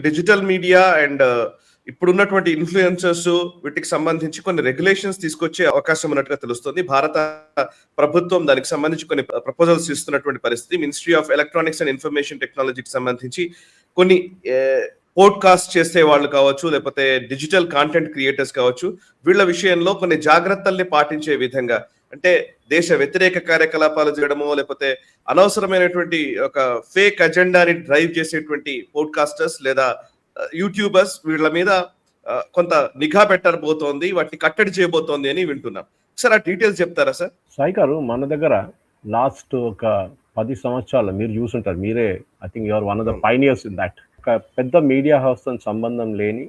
Digital media and ఇప్పుడున్నటువంటి influencers వీటికి సంబంధించి కొన్ని రెగ్యులేషన్స్ తీసుకొచ్చే అవకాశం ఉన్నట్టుగా తెలుస్తుంది. భారత ప్రభుత్వం దానికి సంబంధించి కొన్ని ప్రపోజల్స్ ఇస్తున్నటువంటి పరిస్థితి. Ministry of electronics and information టెక్నాలజీకి సంబంధించి కొన్ని పోడ్కాస్ట్ చేసే వాళ్ళు కావచ్చు, లేకపోతే డిజిటల్ కాంటెంట్ క్రియేటర్స్ కావచ్చు, వీళ్ళ విషయంలో కొన్ని జాగ్రత్తల్ని పాటించే విధంగా, అంటే దేశ వ్యతిరేక కార్యకలాపాలు చేయడమో లేకపోతే అనవసరమైనటువంటి ఒక ఫేక్ అజెండాని డ్రైవ్ చేసేటువంటి పోడ్కాస్టర్స్ లేదా యూట్యూబర్స్ వీళ్ళ మీద కొంత నిఘా పెట్టబోతోంది, వాటిని కట్టడి చేయబోతోంది అని వింటున్నాం. సార్ ఆ డీటెయిల్స్ చెప్తారా సార్? సాయి గారు, మన దగ్గర లాస్ట్ ఒక 10 సంవత్సరాలు మీరు చూసుంటారు, మీరే I think you are one of the pioneers in that. ఒక పెద్ద మీడియా హౌస్తో సంబంధం లేని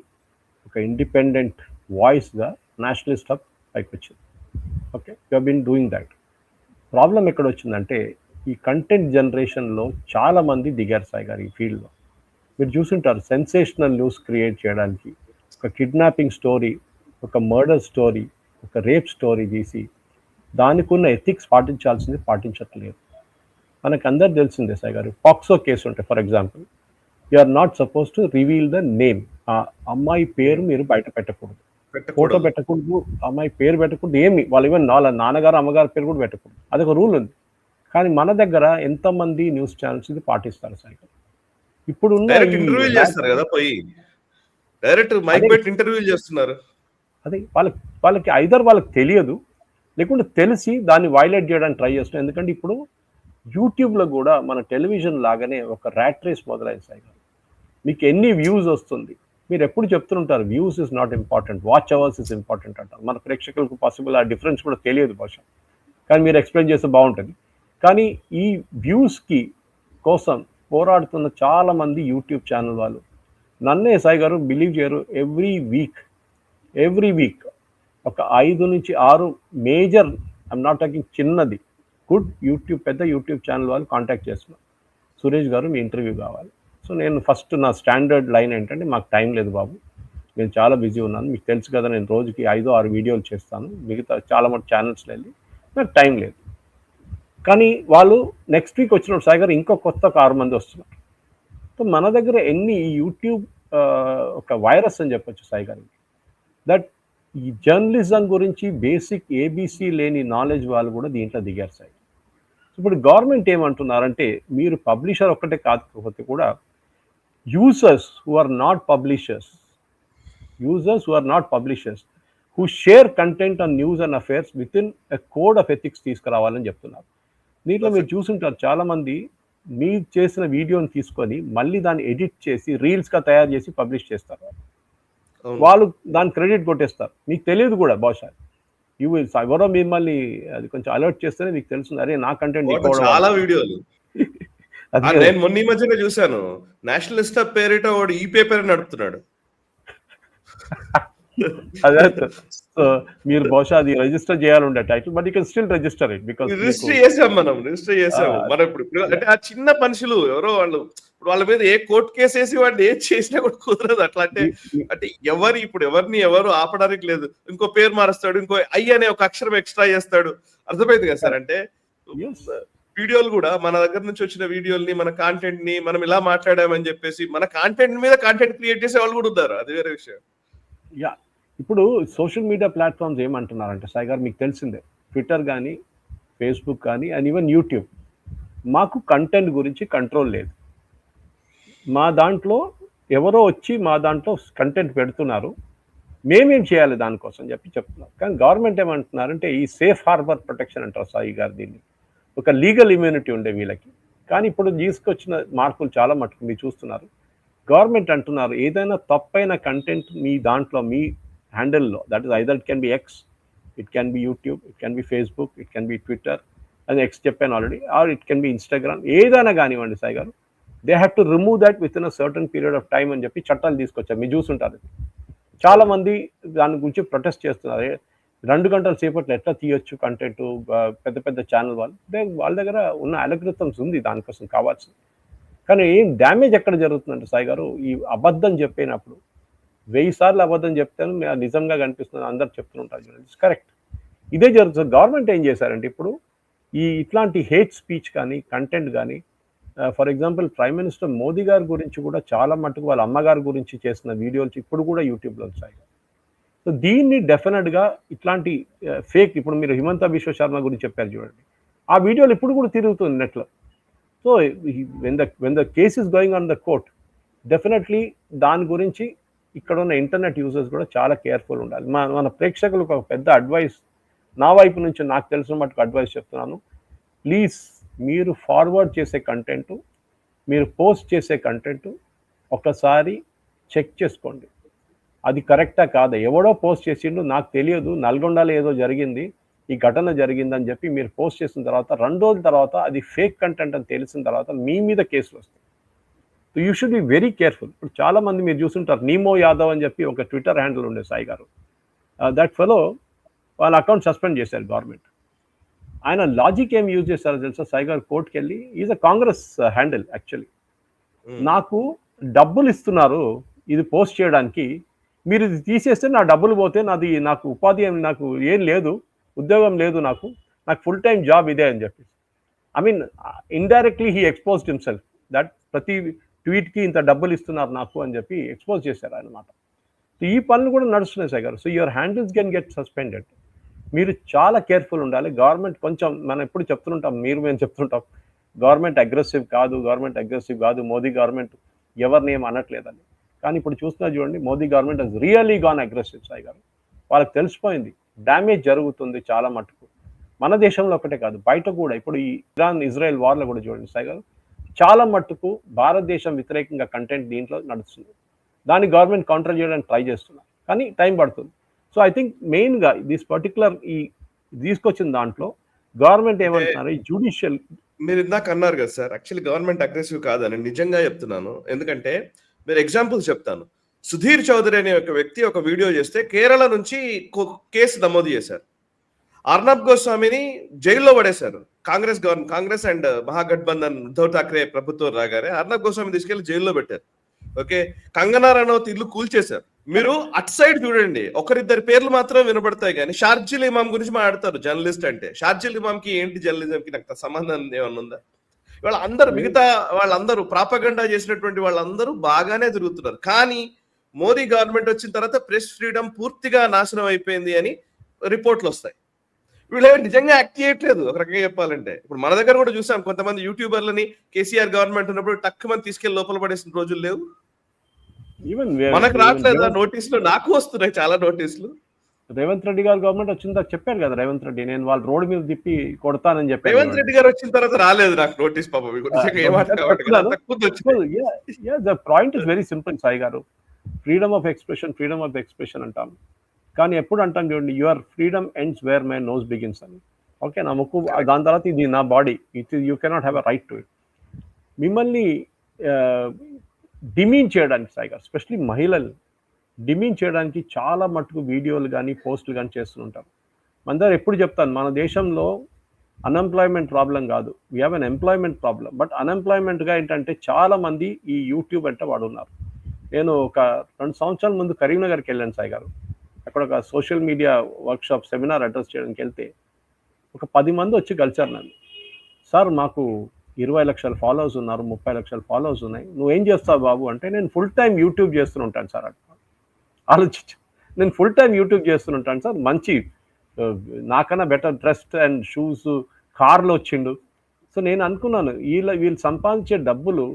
ఒక ఇండిపెండెంట్ వాయిస్గా నేషనలిస్ట్ హబ్ పైకి వచ్చింది. Okay, you been doing that. Problem ఎక్కడ వచ్చిందంటే ఈ కంటెంట్ జనరేషన్లో చాలామంది దిగారు సాయి గారు ఈ ఫీల్డ్లో. మీరు చూసుంటారు, సెన్సేషనల్ న్యూస్ క్రియేట్ చేయడానికి ఒక కిడ్నాపింగ్ స్టోరీ, ఒక మర్డర్ స్టోరీ, ఒక రేప్ స్టోరీ తీసి దానికి ఉన్న ఎథిక్స్ పాటించాల్సింది పాటించట్లేదు. మనకు అందరు తెలిసిందే సాయి గారు, పాక్సో కేసు ఉంటాయి for example, you are not suppose to reveal the name. ఆ అమ్మాయి పేరు మీరు బయట పెట్టకూడదు, ఫోటో పెట్టకూడదు, అమ్మాయి పేరు పెట్టకూడదు, ఏమి వాళ్ళు ఈవెన్ వాళ్ళ నాన్నగారు అమ్మగారి పేరు కూడా పెట్టకూడదు. అదొక రూల్ ఉంది. కానీ మన దగ్గర ఎంతమంది న్యూస్ ఛానల్స్ ఇది పాటిస్తారు సాయి గారు? ఇప్పుడు ఇంటర్వ్యూ చేస్తారు కదా, పోయి డైరెక్ట్ మైక్ పెట్టి ఇంటర్వ్యూ చేస్తున్నారు. అదే వాళ్ళకి ఐదర్ వాళ్ళకి తెలియదు, లేకుంటే తెలిసి దాన్ని వైలేట్ చేయడానికి ట్రై చేస్తున్నారు. ఎందుకంటే ఇప్పుడు యూట్యూబ్లో కూడా మన టెలివిజన్ లాగానే ఒక ర్యాట్ రేస్ మొదలైంది సాయి గారు. మీకు ఎన్ని వ్యూస్ వస్తుంది, మీరు ఎప్పుడు చెప్తుంటారు views is not important, watch hours is important అంటారు. మన ప్రేక్షకులకు పాసిబుల్ ఆ డిఫరెన్స్ కూడా తెలియదు బహుశా, కానీ మీరు ఎక్స్ప్లెయిన్ చేస్తే బాగుంటుంది. కానీ ఈ వ్యూస్కి కోసం పోరాడుతున్న చాలామంది యూట్యూబ్ ఛానల్ వాళ్ళు నన్నే సాయి గారు బిలీవ్ చేయరు, ఎవ్రీ వీక్ ఒక 5 నుంచి 6 మేజర్, ఐఎమ్ నాట్ టాకింగ్ చిన్నది, గుడ్ యూట్యూబ్ పెద్ద యూట్యూబ్ ఛానల్ వాళ్ళు కాంటాక్ట్ చేస్తున్నారు, సురేష్ గారు మీ ఇంటర్వ్యూ కావాలి. సో నేను ఫస్ట్ నా స్టాండర్డ్ లైన్ ఏంటంటే, మాకు టైం లేదు బాబు, నేను చాలా బిజీ ఉన్నాను, మీకు తెలుసు కదా నేను రోజుకి 5-6 వీడియోలు చేస్తాను, మిగతా చాలా మంది ఛానల్స్లో వెళ్ళి నాకు టైం లేదు. కానీ వాళ్ళు నెక్స్ట్ వీక్ వచ్చినప్పుడు సాయి గారు ఇంకో కొత్త 6 మంది వస్తున్నారు. సో మన దగ్గర ఎన్ని యూట్యూబ్ ఒక వైరస్ అని చెప్పొచ్చు సాయి గారు, దట్ ఈ జర్నలిజం గురించి బేసిక్ ఏబీసీ లేని నాలెడ్జ్ వాళ్ళు కూడా దీంట్లో దిగారు సాయి. ఇప్పుడు గవర్నమెంట్ ఏమంటున్నారంటే, మీరు పబ్లిషర్ ఒక్కటే కాకపోతే కూడా users who are not publishers who share content on news and affairs with in a code of ethics తీసుకురావాలని చెప్తున్నారు. దీంట్లో మీరు చూసుంటారు, చాలామంది మీరు చేసిన వీడియోని తీసుకొని మళ్ళీ దాన్ని ఎడిట్ చేసి రీల్స్గా తయారు చేసి పబ్లిష్ చేస్తారు. వాళ్ళు దాని క్రెడిట్ కొట్టేస్తారు, మీకు తెలియదు కూడా బహుశా. ఎవరో మిమ్మల్ని అది కొంచెం అలర్ట్ చేస్తేనే మీకు తెలుస్తుంది, అరే నా కంటెంట్ చాలా వీడియోలు నేను మొన్న ఈ మధ్యనే చూశాను. నేషనలిస్ట్ పేరిట వాడు ఈ పేపర్ నడుపుతున్నాడు. అదే మీరు బహుశా అది రిజిస్టర్ చేయాలంటే title, but you can still register it because register చేసాము మనం ఇప్పుడు. అంటే ఆ చిన్న మనుషులు ఎవరో వాళ్ళు ఇప్పుడు వాళ్ళ మీద ఏ కోర్టు కేసు వేసి వాడిని ఏం చేసినా కూడా కుదరదు. అట్లా అంటే ఎవరిని ఎవరు ఆపడానికి లేదు. ఇంకో పేరు మారుస్తాడు, ఇంకో ఐ అనే ఒక అక్షరం ఎక్స్ట్రా చేస్తాడు. అర్థమైంది కదా సార్? అంటే వీడియోలు కూడా మన దగ్గర నుంచి వచ్చిన వీడియోల్ని, మన కాంటెంట్ ని మనం ఇలా మాట్లాడామని చెప్పేసి మన కాంటెంట్ మీద కాంటెంట్ క్రియేట్ చేసే వాళ్ళు కూడా ఉన్నారు. అది వేరే విషయం. యా, ఇప్పుడు సోషల్ మీడియా ప్లాట్ఫామ్స్ ఏమంటున్నారంటే సాయి గారు, మీకు తెలిసిందే, ట్విట్టర్ కానీ, ఫేస్బుక్ కానీ, అండ్ ఈవెన్ యూట్యూబ్, మాకు కంటెంట్ గురించి కంట్రోల్ లేదు, మా దాంట్లో ఎవరో వచ్చి మా దాంట్లో కంటెంట్ పెడుతున్నారు, మేమేం చేయాలి దానికోసం చెప్తున్నారు. కానీ గవర్నమెంట్ ఏమంటున్నారంటే, ఈ సేఫ్ హార్బర్ ప్రొటెక్షన్ అంటారు సాయి గారు, దీన్ని ఒక లీగల్ ఇమ్యూనిటీ ఉండే వీళ్ళకి. కానీ ఇప్పుడు తీసుకొచ్చిన మార్పులు చాలా మటుకు మీరు చూస్తున్నారు. గవర్నమెంట్ అంటున్నారు, ఏదైనా తప్పైన కంటెంట్ మీ దాంట్లో మీ హ్యాండిల్లో, that is either it can be X, it can be YouTube, it can be Facebook, it can be Twitter, అది ఎక్స్ చెప్పాను already, or it can be Instagram, ఏదైనా కానివ్వండి Sai garu, they have to remove that with in a certain period of time అని చెప్పి చట్టాలు తీసుకొచ్చారు. మీరు చూసుంటారు, చాలా మంది దాని గురించి ప్రొటెస్ట్ చేస్తున్నారు. 2 గంటల సేపట్లో ఎట్లా తీయొచ్చు కంటెంట్, పెద్ద పెద్ద ఛానల్ వాళ్ళ దగ్గర ఉన్న అలకృతమ్స్ ఉంది దానికోసం కావాల్సింది. కానీ ఏం డ్యామేజ్ ఎక్కడ జరుగుతుందంటే సాయి గారు, ఈ అబద్ధం చెప్పినప్పుడు 1000 సార్లు అబద్ధం చెప్తాను నిజంగా కనిపిస్తుంది, అందరు చెప్తుంటారు, ఇట్స్ కరెక్ట్. ఇదే జరుగుతుంది. గవర్నమెంట్ ఏం చేశారంటే ఇప్పుడు ఇట్లాంటి హేట్ స్పీచ్ కానీ, కంటెంట్ కానీ for example prime minister Modi గారి గురించి కూడా చాలా మట్టుకు వాళ్ళ అమ్మగారి గురించి చేసిన వీడియోలు ఇప్పుడు కూడా యూట్యూబ్లో వచ్చాయి. సో దీన్ని డెఫినెట్గా ఇట్లాంటి ఫేక్, ఇప్పుడు మీరు హిమంత బిశ్వ శర్మ గురించి చెప్పారు చూడండి, ఆ వీడియోలు ఇప్పుడు కూడా తిరుగుతుంది నెట్లో. So when the case is going on the court, definitely దాని గురించి ఇక్కడ ఉన్న ఇంటర్నెట్ యూజర్స్ కూడా చాలా కేర్ఫుల్ ఉండాలి. మన ప్రేక్షకులకు ఒక పెద్ద అడ్వైస్ నా వైపు నుంచి నాకు తెలిసిన మటుకు అడ్వైస్ చెప్తున్నాను. ప్లీజ్ మీరు ఫార్వర్డ్ చేసే కంటెంట్, మీరు పోస్ట్ చేసే కంటెంట్ ఒకసారి చెక్ చేసుకోండి, అది కరెక్టా కాదా. ఎవడో పోస్ట్ చేసిండు, నాకు తెలియదు, నల్గొండలో ఏదో జరిగింది, ఈ ఘటన జరిగిందని చెప్పి మీరు పోస్ట్ చేసిన తర్వాత 2 రోజుల తర్వాత అది ఫేక్ కంటెంట్ అని తెలిసిన తర్వాత మీ మీద కేసులు వస్తాయి. So you should be very careful. ఇప్పుడు చాలామంది మీరు చూస్తుంటారు, నీమో యాదవ్ అని చెప్పి ఒక ట్విట్టర్ హ్యాండిల్ ఉండే సాయి గారు, దట్ ఫెలో వాళ్ళ అకౌంట్ సస్పెండ్ చేశారు గవర్నమెంట్. ఆయన లాజిక్ ఏం యూజ్ చేశారో తెలుసా సాయి గారు, కోర్టుకి వెళ్ళి, is a Congress handle actually, నాకు డబ్బులు ఇస్తున్నారు ఇది పోస్ట్ చేయడానికి, మీరు ఇది తీసేస్తే నా డబ్బులు పోతే నాకు ఉపాధి నాకు ఏం లేదు, ఉద్యోగం లేదు, నాకు ఫుల్ టైం జాబ్ ఇదే అని చెప్పి. I mean indirectly he exposed himself that ప్రతి ట్వీట్కి ఇంత డబ్బులు ఇస్తున్నారు నాకు అని చెప్పి ఎక్స్పోజ్ చేశారు అన్నమాట. ఈ పనులు కూడా నడుస్తున్నాయి సార్ గారు. So your handles can get suspended. మీరు చాలా కేర్ఫుల్ ఉండాలి. గవర్నమెంట్ కొంచెం, మనం ఎప్పుడు చెప్తుంటాం, మేము చెప్తుంటాం, గవర్నమెంట్ అగ్రెసివ్ కాదు, మోదీ గవర్నమెంట్ ఎవరిని ఏం అనట్లేదని. కానీ ఇప్పుడు చూస్తున్నా చూడండి, Modi government has really gone aggressive Sai గారు. వాళ్ళకి తెలిసిపోయింది డ్యామేజ్ జరుగుతుంది చాలా మటుకు. మన దేశంలో ఒకటే కాదు, బయట కూడా. ఇప్పుడు ఈ ఇరాన్ ఇజ్రాయెల్ వార్లో కూడా చూడండి సాయి గారు, చాలా మట్టుకు భారతదేశం వ్యతిరేకంగా కంటెంట్ దీంట్లో నడుస్తుంది. దాన్ని గవర్నమెంట్ కౌంటర్ చేయడానికి ట్రై చేస్తున్నారు, కానీ టైం పడుతుంది. సో ఐ థింక్ మెయిన్గా దిస్ పర్టికులర్ ఈ తీసుకొచ్చిన దాంట్లో గవర్నమెంట్ ఏమంటున్నారు, ఈ జ్యుడిషియల్. మీరు ఇందాక అన్నారు కదా సార్, యాక్చువల్లీ గవర్నమెంట్ అగ్రెసివ్ కాదని నిజంగా చెప్తున్నాను. ఎందుకంటే మీరు ఎగ్జాంపుల్ చెప్తాను. సుధీర్ చౌదరి అనే ఒక వ్యక్తి ఒక వీడియో చేస్తే కేరళ నుంచి కేసు నమోదు చేశారు. అర్నబ్ గోస్వామిని జైల్లో పడేశారు. కాంగ్రెస్ అండ్ మహాగఠబంధన్ ఉద్ధవ్ ఠాక్రే ప్రభుత్వం రాగానే అర్నబ్ గోస్వామి తీసుకెళ్లి జైల్లో పెట్టారు. ఓకే, కంగనా రనౌత్ ఇల్లు కూల్చేశారు. మీరు అట్ సైడ్ చూడండి, ఒకరిద్దరి పేర్లు మాత్రం వినబడతాయి కానీ షార్జిల్ ఇమాం గురించి మాట్లాడతారు జర్నలిస్ట్ అంటే. షార్జిల్ ఇమాం కి ఏంటి జర్నలిజంకి నాకు సంబంధం ఏమన్నా ఉందా? వాళ్ళందరూ మిగతా వాళ్ళందరూ ప్రాపగండా చేసినటువంటి వాళ్ళందరూ బాగానే తిరుగుతున్నారు. కానీ మోదీ గవర్నమెంట్ వచ్చిన తర్వాత ప్రెస్ ఫ్రీడమ్ పూర్తిగా నాశనం అయిపోయింది అని రిపోర్ట్లు వస్తాయి. వీళ్ళు నిజంగా యాక్ట్ చేయట్లేదు ఒక రకంగా చెప్పాలంటే. ఇప్పుడు మన దగ్గర కూడా చూసాం, కొంతమంది యూట్యూబర్లని కేసీఆర్ గవర్నమెంట్ ఉన్నప్పుడు టక్ మంది తీసుకెళ్లి లోపల పడేసిన రోజులు లేవు. మనకు రావట్లేదా నోటీసులు? నాకు వస్తున్నాయి చాలా నోటీసులు. రేవంత్ రెడ్డి గారు గవర్నమెంట్ వచ్చిన తర్వాత చెప్పారు కదా రేవంత్ రెడ్డి, నేను వాళ్ళ రోడ్డు మీద తిప్పి కొడతానని చెప్పి. రేవంత్ రెడ్డి గారు వచ్చిన తర్వాత రాలేదు నాకు నోటీస్. పాపం the point is very simple Sai garu, freedom of expression అంటాం, కానీ ఎప్పుడు అంటాం చూడండి, your freedom ends where my nose begins అని. ఓకే, నా ముక్కు, దాని తర్వాత ఇది నా body, you cannot have a right to it. మిమ్మల్ని డిమీన్ చేయడానికి సాయి గారు, ఎస్పెషలీ మహిళలు డిమీన్ చేయడానికి చాలా మటుకు వీడియోలు కానీ పోస్టులు కానీ చేస్తుంటారు. మన దగ్గర ఎప్పుడు చెప్తాను, మన దేశంలో అన్ఎంప్లాయ్మెంట్ ప్రాబ్లం కాదు, we have an employment problem. But అన్ఎంప్లాయ్మెంట్గా ఏంటంటే చాలా మంది ఈ యూట్యూబ్ అంటే వాడున్నారు. నేను ఒక 2 సంవత్సరాల ముందు కరీంనగర్కి వెళ్ళాను సాయి గారు. అక్కడ ఒక social media workshop seminar address చేయడానికి వెళ్తే ఒక 10 మంది వచ్చి కలిసారు నన్ను. సార్ మాకు 20 లక్షల ఫాలోవర్స్ ఉన్నారు, 30 లక్షల ఫాలోవర్స్ ఉన్నాయి, నువ్వేం చేస్తావు బాబు అంటే, నేను ఫుల్ టైం యూట్యూబ్ చేస్తుంటాను సార్ అంటే. ఆలోచించు, నేను ఫుల్ టైం యూట్యూబ్ చేస్తుంటాను సార్, మంచి నాకన్నా బెటర్ డ్రెస్ అండ్ షూస్ కార్లో వచ్చిండు. సో నేను అనుకున్నాను, వీళ్ళు సంపాదించే డబ్బులు,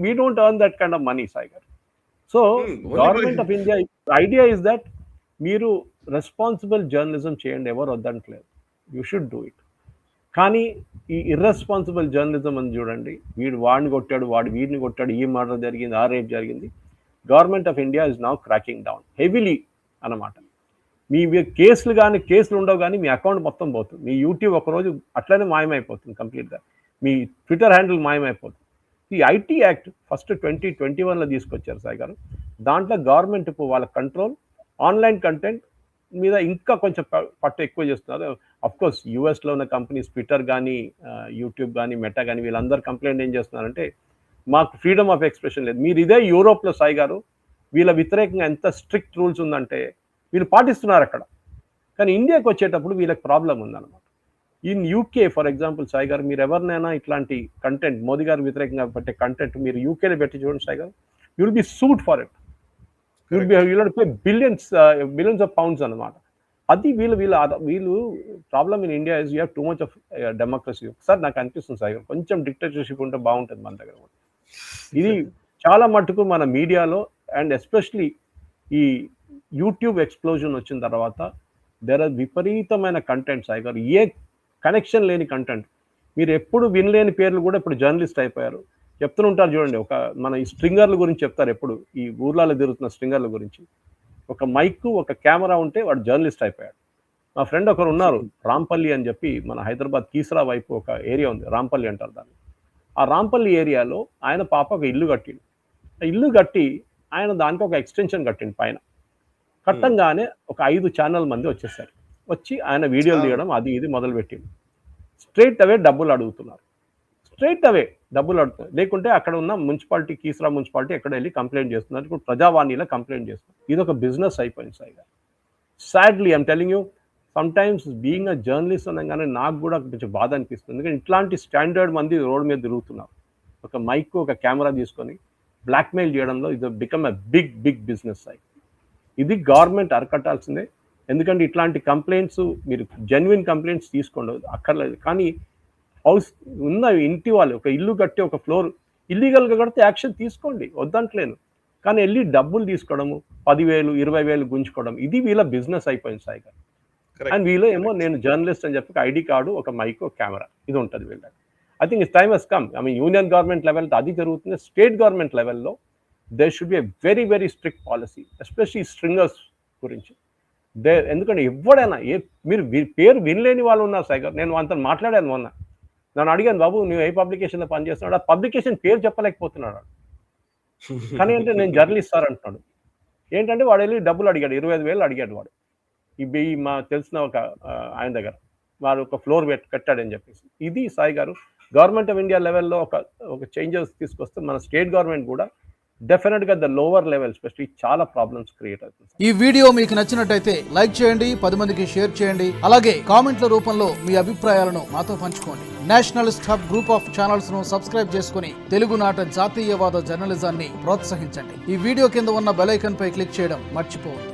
we don't earn that kind of money Sai garu. So government of India idea is that మీరు రెస్పాన్సిబుల్ జర్నలిజం చేయండి, ఎవరు వద్దంటలేదు, యూ షుడ్ డూ ఇట్. కానీ ఈ ఇర్రెస్పాన్సిబుల్ జర్నలిజం అని చూడండి, వాడిని కొట్టాడు, వీడిని కొట్టాడు, ఈ మర్డర్ జరిగింది, ఆ రేప్ జరిగింది. Government of India is now cracking down heavily అన్నమాట. మీ కేసులు ఉండవు కానీ మీ అకౌంట్ మొత్తం పోతుంది. మీ యూట్యూబ్ ఒకరోజు అట్లనే మాయమైపోతుంది కంప్లీట్గా, మీ ట్విట్టర్ హ్యాండిల్ మాయమైపోతుంది. ఈ ఐటీ యాక్ట్ ఫస్ట్ 2021లో తీసుకొచ్చారు సాయి గారు. దాంట్లో గవర్నమెంట్ ఇప్పుడు వాళ్ళ కంట్రోల్ ఆన్లైన్ కంటెంట్ మీద ఇంకా కొంచెం పట్టు ఎక్కువ చేస్తున్నారు. అఫ్కోర్స్ యూఎస్లో ఉన్న కంపెనీస్ ట్విట్టర్ కానీ యూట్యూబ్ కానీ మెటా కానీ వీళ్ళందరూ కంప్లైంట్ ఏం చేస్తున్నారంటే, మాకు ఫ్రీడమ్ ఆఫ్ ఎక్స్ప్రెషన్ లేదు. మీరు ఇదే యూరోప్లో సాయి గారు, వీళ్ళ వ్యతిరేకంగా ఎంత స్ట్రిక్ట్ రూల్స్ ఉందంటే వీళ్ళు పాటిస్తున్నారు అక్కడ. కానీ ఇండియాకి వచ్చేటప్పుడు వీళ్ళకి ప్రాబ్లం ఉందన్నమాట. In UK for example Sai గారు, మీరు ఎవరినైనా ఇట్లాంటి కంటెంట్ మోదీ గారు వ్యతిరేకంగా పెట్టే కంటెంట్ మీరు యూకేలో పెట్టి చూడండి సాయి గారు, you will be sued for it. You'll pay billions of pounds అన్నమాట. అది వీళ్ళు problem in India is you have too much of democracy. ఒకసారి నాకు అనిపిస్తుంది సాయి గారు, కొంచెం డిక్టేటర్షిప్ ఉంటే బాగుంటుంది మన దగ్గర కూడా. ఇది చాలా మట్టుకు మన మీడియాలో అండ్ ఎస్పెషలీ ఈ యూట్యూబ్ ఎక్స్ప్లోజన్ వచ్చిన తర్వాత దేర్ ఆర్ విపరీతమైన కంటెంట్ సాయి గారు, ఏ కనెక్షన్ లేని కంటెంట్. మీరు ఎప్పుడు వినలేని పేర్లు కూడా ఇప్పుడు జర్నలిస్ట్ అయిపోయారు. చెప్తుంటారు చూడండి, ఒక మన ఈ స్ట్రింగర్ల గురించి చెప్తారు ఎప్పుడు, ఈ ఊర్లలో తిరుగుతున్న స్ట్రింగర్ల గురించి. ఒక మైక్ ఒక కెమెరా ఉంటే వాడు జర్నలిస్ట్ అయిపోయాడు. మా ఫ్రెండ్ ఒకరు ఉన్నారు రాంపల్లి అని చెప్పి, మన హైదరాబాద్ కీసరా వైపు ఒక ఏరియా ఉంది, రాంపల్లి అంటారు దాన్ని. ఆ రాంపల్లి ఏరియాలో ఆయన పాప ఒక ఇల్లు కట్టిండు. ఆ ఇల్లు కట్టి ఆయన దానికి ఒక ఎక్స్టెన్షన్ కట్టిండు పైన. కట్టంగానే ఒక 5 ఛానల్ మంది వచ్చేసారు. వచ్చి ఆయన వీడియోలు తీయడం అది ఇది మొదలుపెట్టిండు. స్ట్రైట్ అవే డబ్బులు అడుగుతున్నారు. లేకుంటే అక్కడ ఉన్న మున్సిపాలిటీ, కీసరా మున్సిపాలిటీ ఎక్కడ వెళ్ళి కంప్లైంట్ చేస్తున్నారు. ఇప్పుడు ప్రజావాణిలో కంప్లైంట్ చేస్తున్నారు. ఇది ఒక బిజినెస్ అయిపోయింది సాయి గారు. Sadly I'm telling you, some times being a journalist అనగానే నాకు కూడా కొంచెం బాధ అనిపిస్తుంది. ఎందుకంటే ఇట్లాంటి స్టాండర్డ్ మంది రోడ్ మీద తిరుగుతున్నారు. ఒక మైక్ ఒక కెమెరా తీసుకొని బ్లాక్మెయిల్ చేయడంలో ఇది become a big business Sai. ఇది గవర్నమెంట్ అరకట్టాల్సిందే. ఎందుకంటే ఇట్లాంటి కంప్లైంట్స్ మీరు జెన్యున్ కంప్లైంట్స్ తీసుకోండి, అక్కర్లేదు. కానీ హౌస్ ఉన్న ఇంటి వాళ్ళు ఒక ఇల్లు కట్టి ఒక ఫ్లోర్ ఇల్లీగల్గా కడితే యాక్షన్ తీసుకోండి, వద్దంటలేను. కానీ వెళ్ళి డబ్బులు తీసుకోవడము, 10,000 20,000 గుంజుకోవడం, ఇది వీళ్ళ బిజినెస్ అయిపోయింది సాయి గారు. అండ్ వీళ్ళు ఏమో నేను జర్నలిస్ట్ అని చెప్పి ఐడి కార్డు, ఒక మైక్, ఒక కెమెరా, ఇది ఉంటుంది వీళ్ళకి. I think it's time has come. I mean union government level అది జరుగుతుంది. స్టేట్ గవర్నమెంట్ లెవెల్లో there should be a very strict policy, especially stringers గురించి. ఎందుకంటే ఎవడైనా మీరు పేరు వినలేని వాళ్ళు ఉన్నారు సాయి గారు. నేను అంత మాట్లాడాను మొన్న, నన్ను అడిగాను, బాబు నువ్వు ఏ పబ్లికేషన్లో పనిచేస్తున్నాడు, ఆ పబ్లికేషన్ పేరు చెప్పలేకపోతున్నాడు. కానీ అంటే నేను జర్నలిస్ట్ సార్ అంటున్నాడు. ఏంటంటే వాడు వెళ్ళి డబ్బులు అడిగాడు, 25,000 అడిగాడు వాడు. మా తెలిసిన ఒక ఆయన దగ్గర వాడు ఒక ఫ్లోర్ కట్టాడని చెప్పేసి. ఇది సాయి గారు గవర్నమెంట్ ఆఫ్ ఇండియా లెవెల్లో ఒక చేంజెస్ తీసుకొస్తే మన స్టేట్ గవర్నమెంట్ కూడా డెఫినెట్గా ద లోవర్ లెవెల్ స్పెషల్లీ చాలా ప్రాబ్లమ్స్ క్రియేట్ అవుతుంది. ఈ వీడియో మీకు నచ్చినట్టయితే లైక్ చేయండి, 10 మందికి షేర్ చేయండి. అలాగే కామెంట్ల రూపంలో మీ అభిప్రాయాలను మాతో పంచుకోండి. Nationalist hub group of channels ను సబ్స్క్రైబ్ చేసుకుని తెలుగునాట జాతీయవాద జర్నలిజాన్ని ప్రోత్సహించండి. ఈ వీడియో కింద ఉన్న బెల్ ఐకాన్ పై క్లిక్ చేయడం మర్చిపోవద్దు.